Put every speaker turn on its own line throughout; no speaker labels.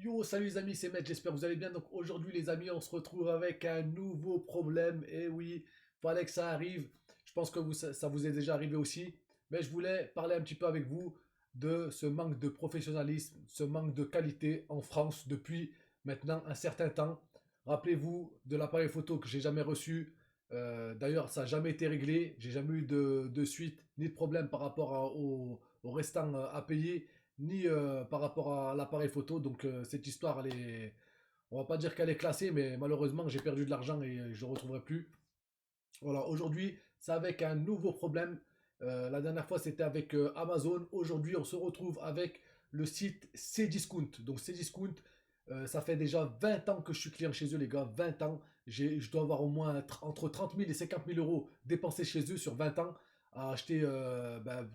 Yo, salut les amis, c'est Matt, j'espère que vous allez bien. Donc aujourd'hui les amis, on se retrouve avec un nouveau problème. Et oui, fallait que ça arrive. Je pense que ça vous est déjà arrivé aussi. Mais je voulais parler un petit peu avec vous de ce manque de professionnalisme, ce manque de qualité en France depuis maintenant un certain temps. Rappelez-vous de l'appareil photo que j'ai jamais reçu. D'ailleurs, ça n'a jamais été réglé. J'ai jamais eu de suite ni de problème par rapport au restant à payer ni par rapport à l'appareil photo. Donc cette histoire, on va pas dire qu'elle est classée, mais malheureusement j'ai perdu de l'argent et je ne le retrouverai plus. Voilà, aujourd'hui c'est avec un nouveau problème. La dernière fois c'était avec Amazon. Aujourd'hui on se retrouve avec le site Cdiscount. Donc Cdiscount, ça fait déjà 20 ans que je suis client chez eux les gars, 20 ans. Je dois avoir au moins entre 30 000 et 50 000 euros dépensés chez eux sur 20 ans à acheter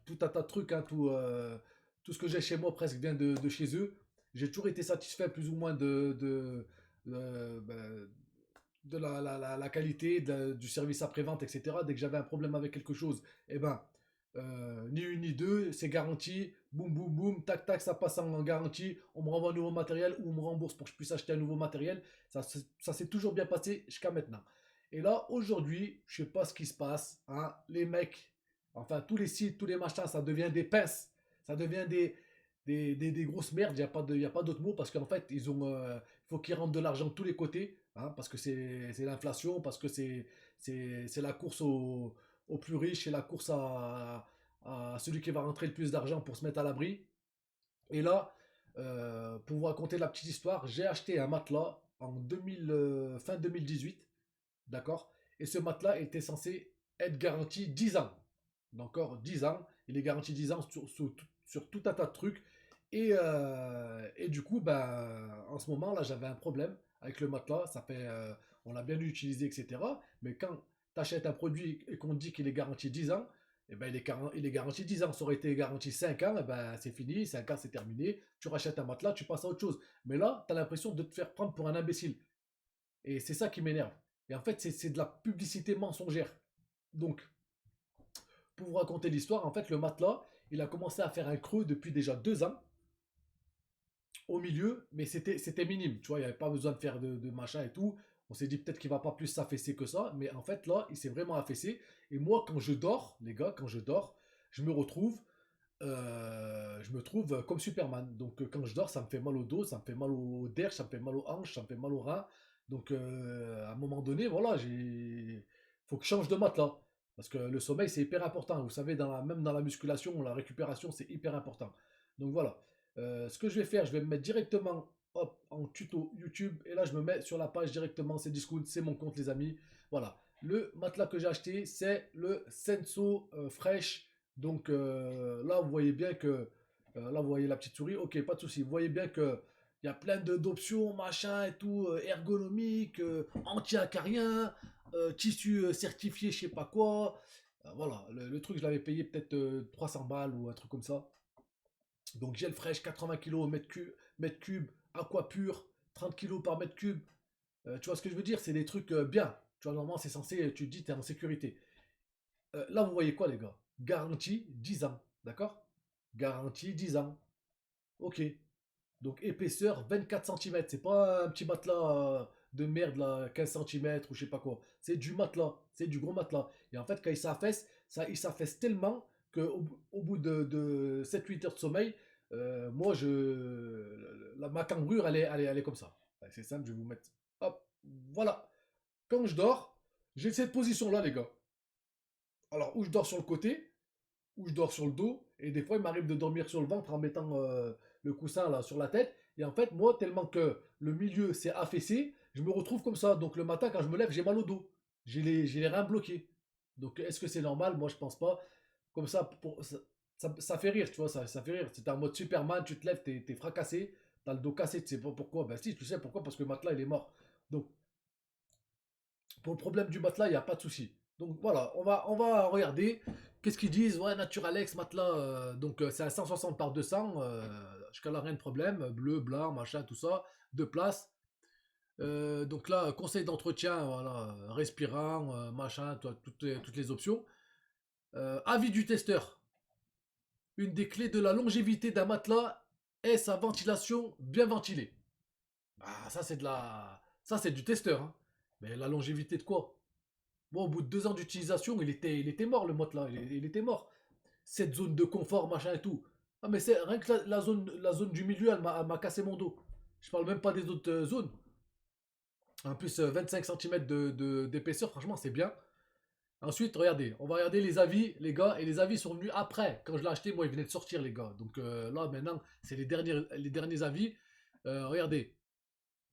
tout un tas de trucs, hein, tout ce que j'ai chez moi presque vient de chez eux. J'ai toujours été satisfait plus ou moins ben, de la qualité, du service après-vente, etc. Dès que j'avais un problème avec quelque chose, eh ben, ni une ni deux, c'est garanti. Boum, boum, boum, tac, tac, ça passe en garantie. On me renvoie un nouveau matériel ou on me rembourse pour que je puisse acheter un nouveau matériel. Ça s'est toujours bien passé jusqu'à maintenant. Et là, aujourd'hui, je sais pas ce qui se passe, hein. Les mecs, enfin, tous les sites, tous les machins, ça devient des pinces. Ça devient des grosses merdes. Il y a pas d'autre mot parce qu'en fait, il faut qu'ils rentrent de l'argent de tous les côtés, hein, parce que c'est l'inflation, parce que c'est la course aux plus riches, c'est la course à celui qui va rentrer le plus d'argent pour se mettre à l'abri. Et là, pour vous raconter la petite histoire, j'ai acheté un matelas en 2000, fin 2018, d'accord. Et ce matelas était censé être garanti 10 ans. D'accord, 10 ans. Il est garanti 10 ans sur tout un tas de trucs. Et du coup, ben, en ce moment, là, j'avais un problème avec le matelas. On l'a bien utilisé, etc. Mais quand tu achètes un produit et qu'on dit qu'il est garanti 10 ans, eh ben, il est garanti 10 ans. Ça aurait été garanti 5 ans, eh ben, c'est fini. 5 ans, c'est terminé. Tu rachètes un matelas, tu passes à autre chose. Mais là, tu as l'impression de te faire prendre pour un imbécile. Et c'est ça qui m'énerve. Et en fait, c'est de la publicité mensongère. Donc, pour vous raconter l'histoire, en fait, le matelas, il a commencé à faire un creux depuis déjà 2 ans au milieu, mais c'était minime, tu vois, il n'y avait pas besoin de faire de machin et tout. On s'est dit peut-être qu'il va pas plus s'affaisser que ça, mais en fait là, il s'est vraiment affaissé. Et moi, quand je dors, les gars, quand je dors, je me retrouve, je me trouve comme Superman. Donc quand je dors, ça me fait mal au dos, ça me fait mal au derrière, ça me fait mal aux hanches, ça me fait mal au rein. Donc à un moment donné, voilà, faut que je change de matelas. Parce que le sommeil, c'est hyper important. Vous savez, même dans la musculation, la récupération, c'est hyper important. Donc voilà. Ce que je vais faire, je vais me mettre directement hop, en tuto YouTube. Et là, je me mets sur la page directement. C'est Discount, c'est mon compte, les amis. Voilà. Le matelas que j'ai acheté, c'est le Senso Fresh. Donc là, vous voyez bien que. Là, vous voyez la petite souris. Ok, pas de souci. Vous voyez bien que. Il y a plein d'options, machin et tout, ergonomique, anti-acarien, tissu certifié, je sais pas quoi. Voilà, le truc, je l'avais payé peut-être 300 balles ou un truc comme ça. Donc gel fraîche, 80 kg mètre cube, aqua pur, 30 kg par mètre cube. Tu vois ce que je veux dire? C'est des trucs bien. Tu vois, normalement, c'est censé, tu te dis, tu es en sécurité. Là, vous voyez quoi, les gars? Garantie 10 ans. D'accord? Garantie 10 ans. Ok. Donc épaisseur 24 centimètres. C'est pas un petit matelas de merde, là, 15 centimètres ou je sais pas quoi. C'est du matelas. C'est du gros matelas. Et en fait, quand il s'affaisse tellement qu'au bout de 7-8 heures de sommeil, moi, ma cambrure, elle est comme ça. Ouais, c'est simple, je vais vous mettre. Hop, voilà. Quand je dors, j'ai cette position-là, les gars. Alors, où je dors sur le côté, où je dors sur le dos, et des fois, il m'arrive de dormir sur le ventre en mettant le coussin là sur la tête. Et en fait, moi, tellement que le milieu s'est affaissé, je me retrouve comme ça. Donc le matin, quand je me lève, j'ai mal au dos. J'ai les reins bloqués. Donc est-ce que c'est normal? Moi, je pense pas. Comme ça, ça fait rire, tu vois, ça fait rire. C'est en mode Superman, tu te lèves, t'es fracassé, t'as le dos cassé, tu sais pas pourquoi. Ben si, tu sais pourquoi, parce que le matelas, il est mort. Donc, pour le problème du matelas, il n'y a pas de souci. Donc voilà, on va regarder. Qu'est-ce qu'ils disent? Ouais, Naturalex, matelas, donc c'est à 160 par 200, jusqu'à là, rien de problème. Bleu, blanc, machin, tout ça. Deux places. Donc là, conseil d'entretien, voilà, respirant, machin, toutes les options. Avis du testeur. Une des clés de la longévité d'un matelas est sa ventilation bien ventilée. Ah, ça, c'est de la. Ça, c'est du testeur, hein. Mais la longévité de quoi? Moi, au bout de 2 ans d'utilisation, il était mort, le matelas. Il était mort. Cette zone de confort, machin et tout. Ah, mais c'est rien que la zone du milieu, elle m'a cassé mon dos. Je parle même pas des autres zones. En plus, 25 centimètres d'épaisseur, franchement, c'est bien. Ensuite, regardez, on va regarder les avis, les gars, et les avis sont venus après. Quand je l'ai acheté, moi, ils venaient de sortir, les gars. Donc là, maintenant, c'est les derniers avis. Regardez.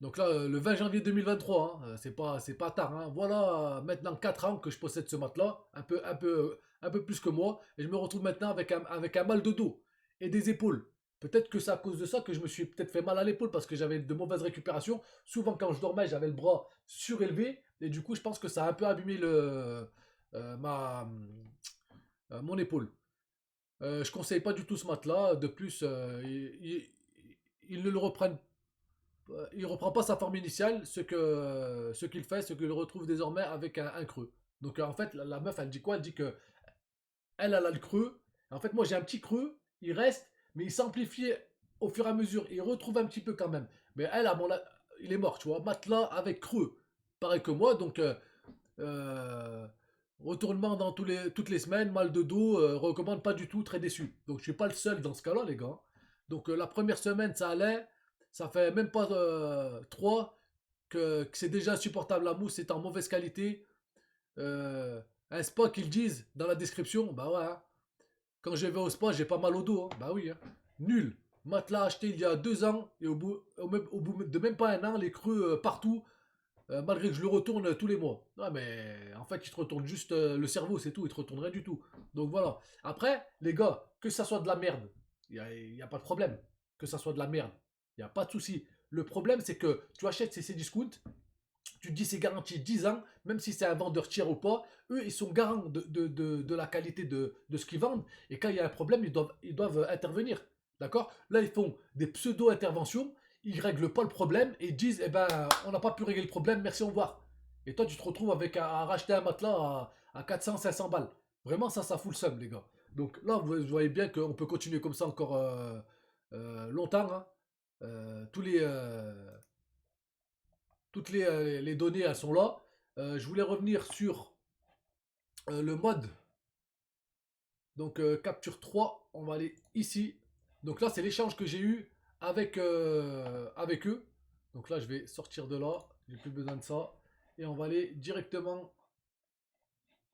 Donc là, le 20 janvier 2023, hein, c'est pas tard, hein. Voilà, maintenant 4 ans que je possède ce matelas, un peu plus que moi, et je me retrouve maintenant avec un mal de dos et des épaules. Peut-être que c'est à cause de ça que je me suis peut-être fait mal à l'épaule parce que j'avais de mauvaises récupérations. Souvent, quand je dormais, j'avais le bras surélevé, et du coup, je pense que ça a un peu abîmé mon épaule. Je conseille pas du tout ce matelas. De plus, ils ne le reprennent il reprend pas sa forme initiale, ce qu'il fait, ce qu'il retrouve désormais avec un creux. Donc en fait, la meuf, elle dit quoi? Elle dit que elle a le creux. En fait, moi, j'ai un petit creux, il reste, mais il s'amplifie au fur et à mesure. Il retrouve un petit peu quand même. Mais elle, il est mort, tu vois. Matelas avec creux. Pareil que moi, donc euh, retournement dans toutes les semaines, mal de dos, recommande pas du tout, très déçu. Donc je suis pas le seul dans ce cas-là, les gars. Donc la première semaine, ça allait. Ça fait même pas 3 que c'est déjà insupportable. La mousse est en mauvaise qualité. Un spa qu'ils disent dans la description, bah ouais, hein. Quand je vais au spa, j'ai pas mal au dos, hein. Bah oui, hein. Nul. Matelas acheté il y a 2 ans et au bout de même pas un an, les creux partout, malgré que je le retourne tous les mois. Ouais, mais en fait, il te retourne juste le cerveau, c'est tout. Il te retourne rien du tout. Donc voilà. Après, les gars, que ça soit de la merde, il y a pas de problème. Que ça soit de la merde, il n'y a pas de souci. Le problème, c'est que tu achètes ces discounts, tu te dis c'est garanti 10 ans, même si c'est un vendeur tiers ou pas, eux ils sont garants de la qualité de ce qu'ils vendent, et quand il y a un problème, ils doivent intervenir. D'accord? Là, ils font des pseudo-interventions, ils règlent pas le problème et ils disent eh ben on n'a pas pu régler le problème, merci, au revoir. Et toi, tu te retrouves avec à racheter un matelas à 400-500 balles. Vraiment, ça fout le seum, les gars. Donc là, vous voyez bien qu'on peut continuer comme ça encore longtemps, hein. Tous toutes les données, elles sont là. Je voulais revenir sur le mode. Donc, capture 3, on va aller ici. Donc là, c'est l'échange que j'ai eu avec eux. Donc là, je vais sortir de là. J'ai plus besoin de ça. Et on va aller directement.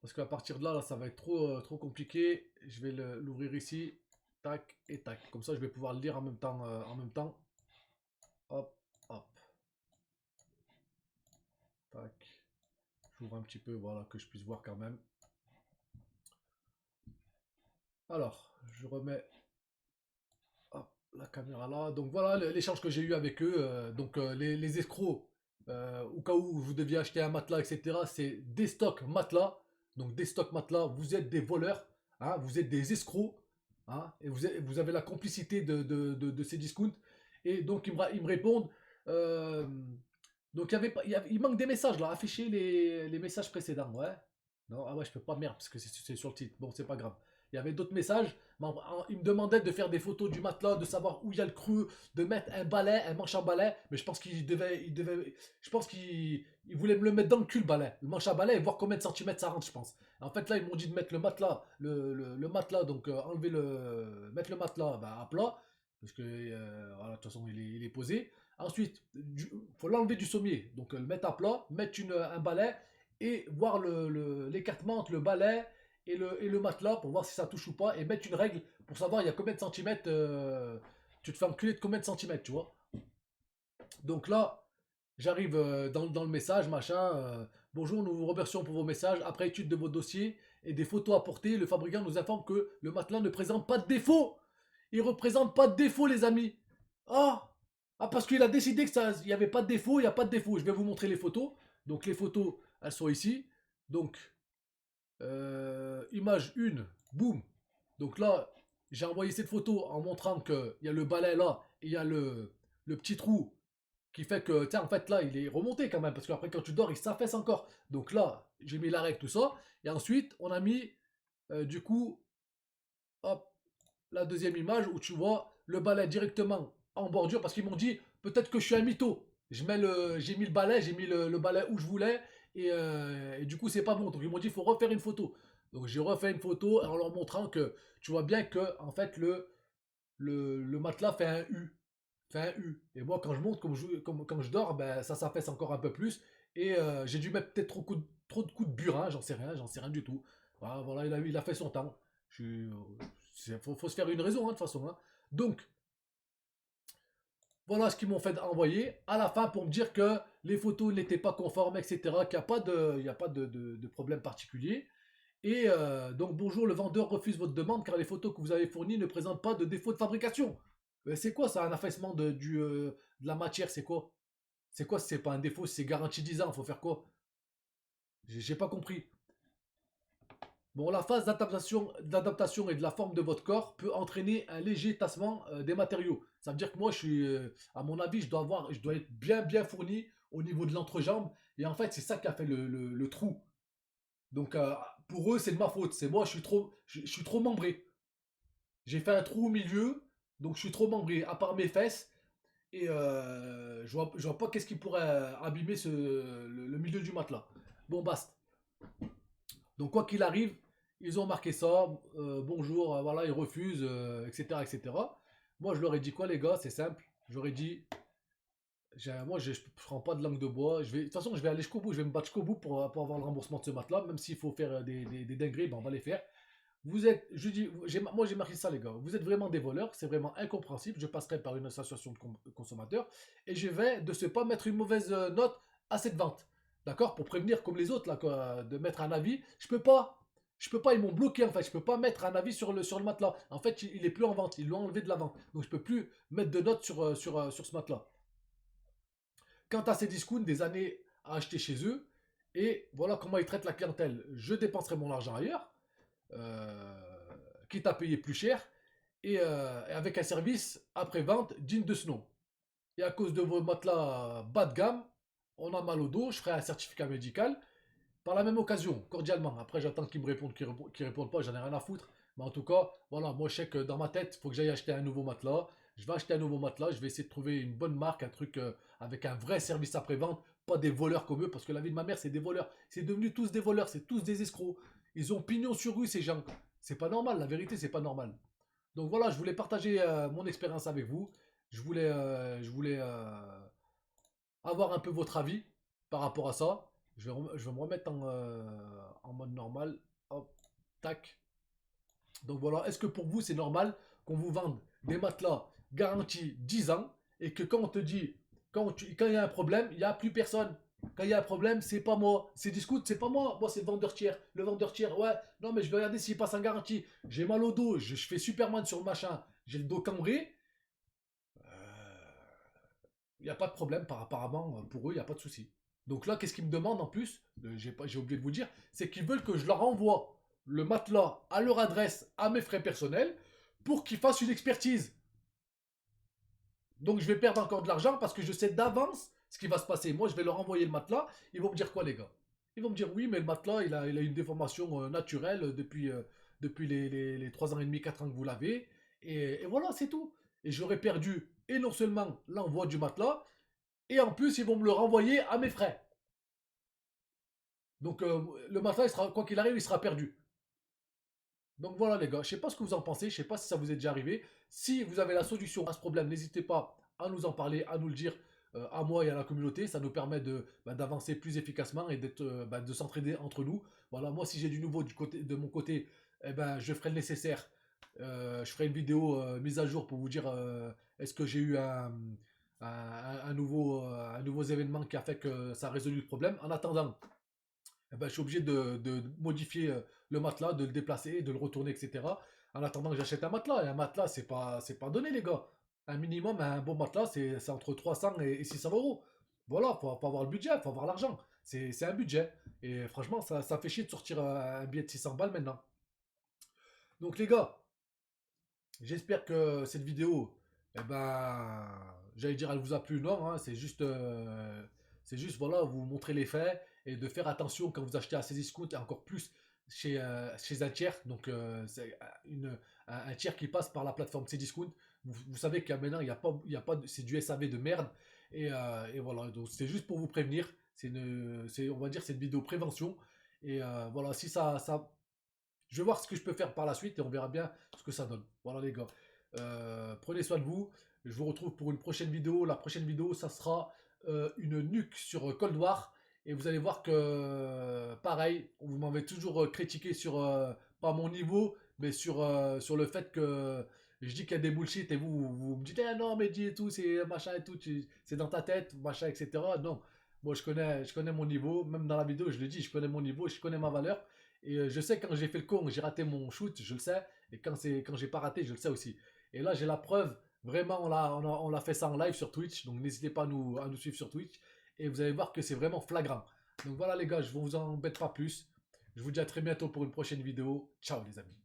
Parce qu'à partir de là, ça va être trop compliqué. Je vais l'ouvrir ici. Tac et tac. Comme ça, je vais pouvoir le lire en même temps. Hop, hop. Tac. J'ouvre un petit peu, voilà, que je puisse voir quand même. Alors, je remets hop, la caméra là. Donc voilà l'échange que j'ai eu avec eux. Donc les escrocs, au cas où vous deviez acheter un matelas, etc., c'est des stocks matelas. Donc des stocks matelas, vous êtes des voleurs, hein, vous êtes des escrocs, hein, et vous avez la complicité de ces discounts. Et donc ils me répondent. euh, donc il manque des messages là, afficher les messages précédents, ouais. Non, ah ouais, je peux pas, merde, parce que c'est sur le titre. Bon, c'est pas grave. Il y avait d'autres messages. Mais il me demandait de faire des photos du matelas, de savoir où il y a le creux, de mettre un balai, un manche à balai. Mais je pense je pense qu'il voulait me le mettre dans le cul, le balai, le manche à balai, et voir combien de centimètres ça rentre, je pense. En fait, là, ils m'ont dit de mettre le matelas, le matelas, donc mettre le matelas bah, à plat, parce que voilà, de toute façon, il est posé. Ensuite, il faut l'enlever du sommier, donc le mettre à plat, mettre un balai et voir l'écartement entre le balai et le matelas pour voir si ça touche ou pas, et mettre une règle pour savoir il y a combien de centimètres, tu te fais enculer de combien de centimètres, tu vois. Donc là, j'arrive dans le message, machin. Bonjour, nous vous remercions pour vos messages. Après étude de vos dossiers et des photos apportées, le fabricant nous informe que le matelas ne présente pas de défaut. Il ne représente pas de défaut, les amis. Ah, parce qu'il a décidé que ça, il n'y avait pas de défaut, il n'y a pas de défaut. Je vais vous montrer les photos. Donc les photos, elles sont ici. Donc image 1, boum. Donc là, j'ai envoyé cette photo en montrant qu'il y a le balai là, et il y a le petit trou qui fait que, tiens, en fait, là, il est remonté quand même, parce qu'après, quand tu dors, il s'affaisse encore. Donc là, j'ai mis la règle, tout ça. Et ensuite, on a mis, du coup, hop, la deuxième image où tu vois le balai directement en bordure, parce qu'ils m'ont dit, peut-être que je suis un mytho. j'ai mis le balai, j'ai mis le balai où je voulais, et du coup c'est pas bon. Donc ils m'ont dit il faut refaire une photo. Donc j'ai refait une photo en leur montrant que tu vois bien que en fait le matelas fait un U. Fait un U. Et moi quand je monte, comme je dors, ben, ça s'affaisse encore un peu plus. Et j'ai dû mettre peut-être trop de coups de burin, j'en sais rien du tout. Voilà, voilà, il a fait son temps. Faut se faire une raison, hein, de toute façon, hein. Donc, voilà ce qu'ils m'ont fait envoyer à la fin pour me dire que les photos n'étaient pas conformes, etc. Qu'il n'y a pas il y a pas de problème particulier. Et donc, bonjour, le vendeur refuse votre demande car les photos que vous avez fournies ne présentent pas de défaut de fabrication. Mais c'est quoi ça, un affaissement de la matière, c'est quoi? C'est quoi si c'est pas un défaut, si c'est garanti 10 ans, faut faire quoi? J'ai pas compris. Bon, la phase d'adaptation et de la forme de votre corps peut entraîner un léger tassement des matériaux. Ça veut dire que moi, à mon avis, je dois être bien fourni au niveau de l'entrejambe. Et en fait, c'est ça qui a fait le trou. Donc, pour eux, c'est de ma faute. C'est moi, je suis trop membré. J'ai fait un trou au milieu, donc je suis trop membré, à part mes fesses. Et je vois pas qu'est-ce qui pourrait abîmer le milieu du matelas. Bon, basta. Donc quoi qu'il arrive, ils ont marqué ça, bonjour, voilà, ils refusent, etc., etc. Moi, je leur ai dit quoi, les gars, c'est simple. J'aurais dit, moi, je prends pas de langue de bois. De toute façon, je vais aller jusqu'au bout, je vais me battre jusqu'au bout pour avoir le remboursement de ce matelas, même s'il faut faire des dingueries, ben, on va les faire. Vous êtes, je dis, moi j'ai marqué ça, les gars. Vous êtes vraiment des voleurs, c'est vraiment incompréhensible. Je passerai par une association de consommateurs et je vais de ce pas mettre une mauvaise note à cette vente. D'accord? Pour prévenir comme les autres, là, quoi, de mettre un avis. Je peux pas. Je peux pas, ils m'ont bloqué en fait. Je peux pas mettre un avis sur le matelas. En fait, il est plus en vente. Ils l'ont enlevé de la vente. Donc je peux plus mettre de notes sur ce matelas. Quant à ces discounts, des années à acheter chez eux. Et voilà comment ils traitent la clientèle. Je dépenserai mon argent ailleurs, euh, quitte à payer plus cher, et avec un service après-vente digne de ce nom. Et à cause de vos matelas bas de gamme, on a mal au dos, je ferai un certificat médical. Par la même occasion, cordialement. Après, j'attends qu'ils me répondent, qu'ils répondent pas, j'en ai rien à foutre. Mais en tout cas, voilà, moi je sais que dans ma tête, il faut que j'aille acheter un nouveau matelas. Je vais acheter un nouveau matelas, je vais essayer de trouver une bonne marque, un truc avec un vrai service après-vente, pas des voleurs comme eux, parce que la vie de ma mère, c'est des voleurs. C'est devenu tous des voleurs, c'est tous des escrocs. Ils ont pignon sur rue, ces gens. C'est pas normal, la vérité, c'est pas normal. Donc voilà, je voulais partager mon expérience avec vous. Je voulais avoir un peu votre avis par rapport à ça. Je vais me remettre en mode normal. Hop, tac. Donc voilà, est-ce que pour vous c'est normal qu'on vous vende des matelas garantis 10 ans et que quand on te dit, quand il y a un problème, il n'y a plus personne. Quand il y a un problème, c'est pas moi. C'est Discount, c'est pas moi. Moi, c'est le vendeur tiers. Le vendeur tiers, ouais. Non, mais je vais regarder s'il passe en garantie. J'ai mal au dos. Je fais Superman sur le machin. J'ai le dos cambré. Il n'y a pas de problème apparemment pour eux, il n'y a pas de souci. Donc là, qu'est-ce qu'ils me demandent en plus? J'ai oublié de vous dire, c'est qu'ils veulent que je leur envoie le matelas à leur adresse, à mes frais personnels, pour qu'ils fassent une expertise. Donc je vais perdre encore de l'argent parce que je sais d'avance ce qui va se passer. Moi, je vais leur envoyer le matelas. Ils vont me dire quoi, les gars? Ils vont me dire oui, mais le matelas, il a une déformation naturelle depuis les 3 ans et demi, 4 ans que vous l'avez. Et voilà, c'est tout. Et j'aurais perdu, et non seulement l'envoi du matelas, et en plus, ils vont me le renvoyer à mes frais. Donc le matelas, quoi qu'il arrive, il sera perdu. Donc voilà les gars, je sais pas ce que vous en pensez, je sais pas si ça vous est déjà arrivé. Si vous avez la solution à ce problème, n'hésitez pas à nous en parler, à nous le dire, à moi et à la communauté. Ça nous permet d'avancer plus efficacement et de s'entraider entre nous. Voilà, moi si j'ai du nouveau de mon côté, eh ben, je ferai le nécessaire. Je ferai une vidéo mise à jour pour vous dire est-ce que j'ai eu un nouveau événement qui a fait que ça a résolu le problème. En attendant, eh ben, je suis obligé de modifier le matelas, de le déplacer, de le retourner, etc. En attendant que j'achète un matelas. Et un matelas, c'est pas donné, les gars. Un minimum, un bon matelas, c'est entre 300 et 600 euros. Voilà, faut avoir le budget, faut avoir l'argent. C'est un budget. Et franchement, ça fait chier de sortir un billet de 600 balles maintenant. Donc, les gars, j'espère que cette vidéo, eh ben, j'allais dire, elle vous a plu, non, hein, c'est juste, voilà, vous montrer les faits et de faire attention quand vous achetez à Cdiscount et encore plus chez un tiers. Donc, c'est un tiers qui passe par la plateforme Cdiscount. Vous savez qu'il y a maintenant, il y a pas c'est du SAV de merde. Et voilà, donc c'est juste pour vous prévenir. On va dire, c'est une vidéo prévention. Et voilà, si je vais voir ce que je peux faire par la suite et on verra bien ce que ça donne. Voilà les gars. Prenez soin de vous. Je vous retrouve pour une prochaine vidéo. La prochaine vidéo, ça sera une nuque sur Cold War. Et vous allez voir que, pareil, vous m'avez toujours critiqué sur, pas mon niveau, mais sur le fait que je dis qu'il y a des bullshit et vous me dites, eh non, mais dis et tout, c'est machin et tout, c'est dans ta tête, machin, etc. Non, moi je connais mon niveau, même dans la vidéo, je le dis, je connais mon niveau, je connais ma valeur. Et je sais quand j'ai fait le con, j'ai raté mon shoot, je le sais. Et quand j'ai pas raté, je le sais aussi. Et là, j'ai la preuve. Vraiment, on l'a fait ça en live sur Twitch. Donc n'hésitez pas à nous suivre sur Twitch. Et vous allez voir que c'est vraiment flagrant. Donc voilà les gars, je ne vous embête pas plus. Je vous dis à très bientôt pour une prochaine vidéo. Ciao les amis.